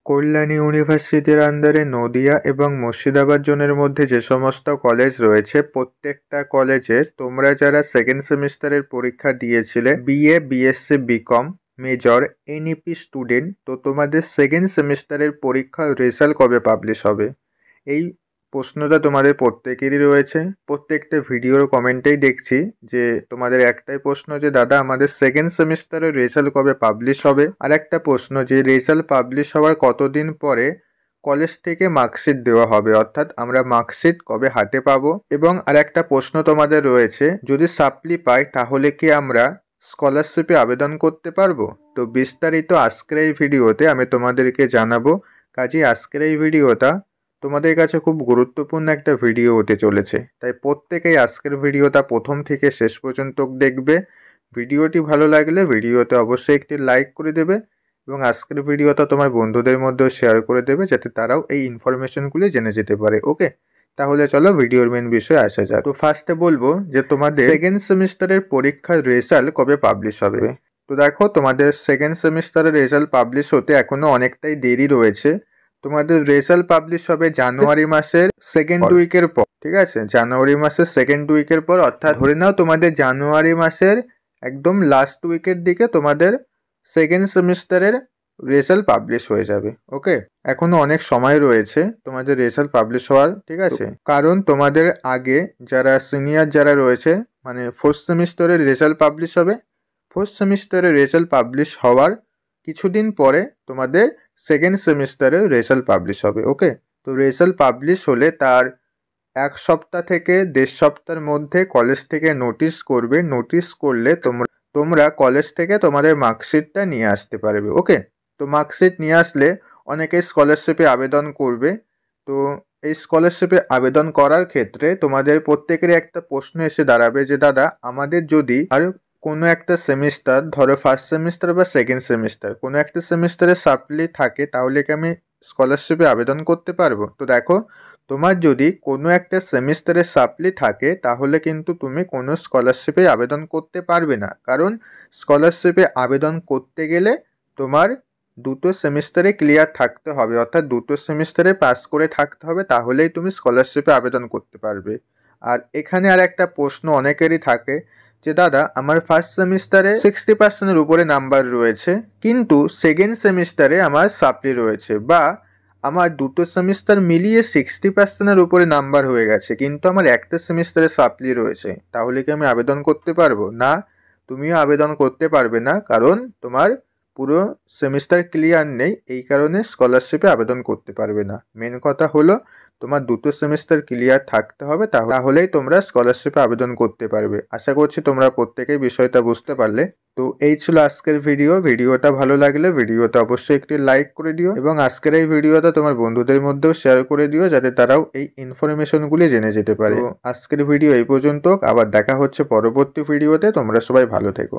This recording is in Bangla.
কল্যাণী ইউনিভার্সিটির আন্ডারে নদিয়া এবং মুর্শিদাবাদ জোনের মধ্যে যে সমস্ত কলেজ রয়েছে প্রত্যেকটা কলেজে তোমরা যারা সেকেন্ড সেমিস্টারের পরীক্ষা দিয়েছিলে BA BSc BCom major NEP student, তো তোমাদের সেকেন্ড সেমিস্টারের পরীক্ষার রেজাল্ট কবে পাবলিশ হবে? এই প্রশ্নটা তোমাদের প্রত্যেকেরই রয়েছে। প্রত্যেকটা ভিডিওর কমেন্টেই দেখছি যে তোমাদের একটাই প্রশ্ন যে দাদা আমাদের সেকেন্ড সেমিস্টারের রেজাল্ট কবে পাবলিশ হবে, আর একটা প্রশ্ন যে রেজাল্ট পাবলিশ হওয়ার কতদিন পরে কলেজ থেকে মার্কশিট দেওয়া হবে, অর্থাৎ আমরা মার্কশিট কবে হাতে পাবো। এবং আর একটা প্রশ্ন তোমাদের রয়েছে যদি সাপ্লি পাই তাহলে কি আমরা স্কলারশিপে আবেদন করতে পারবো। তো বিস্তারিত আজকের এই ভিডিওতে আমি তোমাদেরকে জানাবো। কাজেই আজকের এই ভিডিওটা তোমাদের কাছে খুব গুরুত্বপূর্ণ একটা ভিডিও হতে চলেছে, তাই প্রত্যেকেই আজকের ভিডিওটা প্রথম থেকে শেষ পর্যন্ত দেখবে। ভিডিওটি ভালো লাগলে ভিডিওতে অবশ্যই একটি লাইক করে দেবে এবং আজকের ভিডিওটা তোমার বন্ধুদের মধ্যেও শেয়ার করে দেবে যাতে তারাও এই ইনফরমেশনগুলি জেনে যেতে পারে। ওকে, তাহলে চলো ভিডিওর মেন বিষয়ে আসা যাক। তো ফার্স্টে বলবো যে তোমাদের সেকেন্ড সেমিস্টারের পরীক্ষার রেজাল্ট কবে পাবলিশ হবে। তো দেখো তোমাদের সেকেন্ড সেমিস্টারের রেজাল্ট পাবলিশ হতে এখনো অনেকটাই দেরি রয়েছে। তোমাদের রেজাল্ট পাবলিশ হবে জানুয়ারি মাসের সেকেন্ড উইকের পর, ঠিক আছে? জানুয়ারি মাসের সেকেন্ড উইকের পর, অর্থাৎ ধরে নাও তোমাদের জানুয়ারি মাসের একদম লাস্ট উইকের দিকে তোমাদের সেকেন্ড সেমিস্টারের রেজাল্ট পাবলিশ হয়ে যাবে। ওকে, এখনো অনেক সময় রয়েছে তোমাদের রেজাল্ট পাবলিশ হওয়ার, ঠিক আছে? কারণ তোমাদের আগে যারা সিনিয়র যারা রয়েছে মানে ফোর্থ সেমিস্টারের রেজাল্ট পাবলিশ হবে, ফোর্থ সেমিস্টারের রেজাল্ট পাবলিশ হওয়ার কিছুদিন পরে তোমাদের সেকেন্ড সেমিস্টারের রেজাল্ট পাবলিশ হবে। ওকে, তো রেজাল্ট পাবলিশ হলে তার এক সপ্তাহ থেকে দেড় সপ্তাহের মধ্যে কলেজ থেকে নোটিশ করবে। নোটিশ করলে তোমরা কলেজ থেকে তোমাদের মার্কশিটটা নিয়ে আসতে পারবে। ওকে, তো মার্কশিট নিয়ে আসলে অনেকে স্কলারশিপে আবেদন করবে। তো এই স্কলারশিপে আবেদন করার ক্ষেত্রে তোমাদের প্রত্যেকেরই একটা প্রশ্ন এসে দাঁড়াবে যে দাদা আমাদের যদি আর কোনো একটা সেমিস্টার, ধরো ফার্স্ট সেমিস্টার বা সেকেন্ড সেমিস্টার, কোনো একটা সেমিস্টারে সাপ্লি থাকে তাহলে কি আমি স্কলারশিপে আবেদন করতে পারবো? তো দেখো, তোমার যদি কোনো একটা সেমিস্টারে সাপ্লি থাকে তাহলে কিন্তু তুমি কোনো স্কলারশিপে আবেদন করতে পারবে না, কারণ স্কলারশিপে আবেদন করতে গেলে তোমার দুটো সেমিস্টারে ক্লিয়ার থাকতে হবে, অর্থাৎ দুটো সেমিস্টারে পাস করে থাকতে হবে, তাহলেই তুমি স্কলারশিপে আবেদন করতে পারবে। আর এখানে আর একটা প্রশ্ন অনেকেরই থাকে যে দাদা আমার ফার্স্ট সেমিস্টারে 60% উপরে নাম্বার রয়েছে কিন্তু সেকেন্ড সেমিস্টারে আমার সাপ্লি রয়েছে, বা আমার দুটো সেমিস্টার মিলিয়ে 60% উপরে নাম্বার হয়ে গেছে কিন্তু আমার একটা সেমিস্টারে সাপ্লি রয়েছে, তাহলে কি আমি আবেদন করতে পারবো? না, তুমিও আবেদন করতে পারবে না, কারণ তোমার পুরো সেমিস্টার ক্লিয়ার নেই, এই কারণে স্কলারশিপে আবেদন করতে পারবে না। মেন কথা হলো তোমার দুটো সেমিস্টার ক্লিয়ার থাকতে হবে, তাহলেই তোমরা স্কলারশিপে আবেদন করতে পারবে। আশা করছি তোমরা প্রত্যেকেই বিষয়টা বুঝতে পারলে। তো এই ছিল আজকের ভিডিওটা ভালো লাগলে ভিডিওটা অবশ্যই একটি লাইক করে দিও এবং আজকের এই ভিডিওটা তোমার বন্ধুদের মধ্যেও শেয়ার করে দিও যাতে তারাও এই ইনফরমেশনগুলি জেনে যেতে পারে। আজকের ভিডিও এই পর্যন্ত, আবার দেখা হচ্ছে পরবর্তী ভিডিওতে। তোমরা সবাই ভালো থেকো।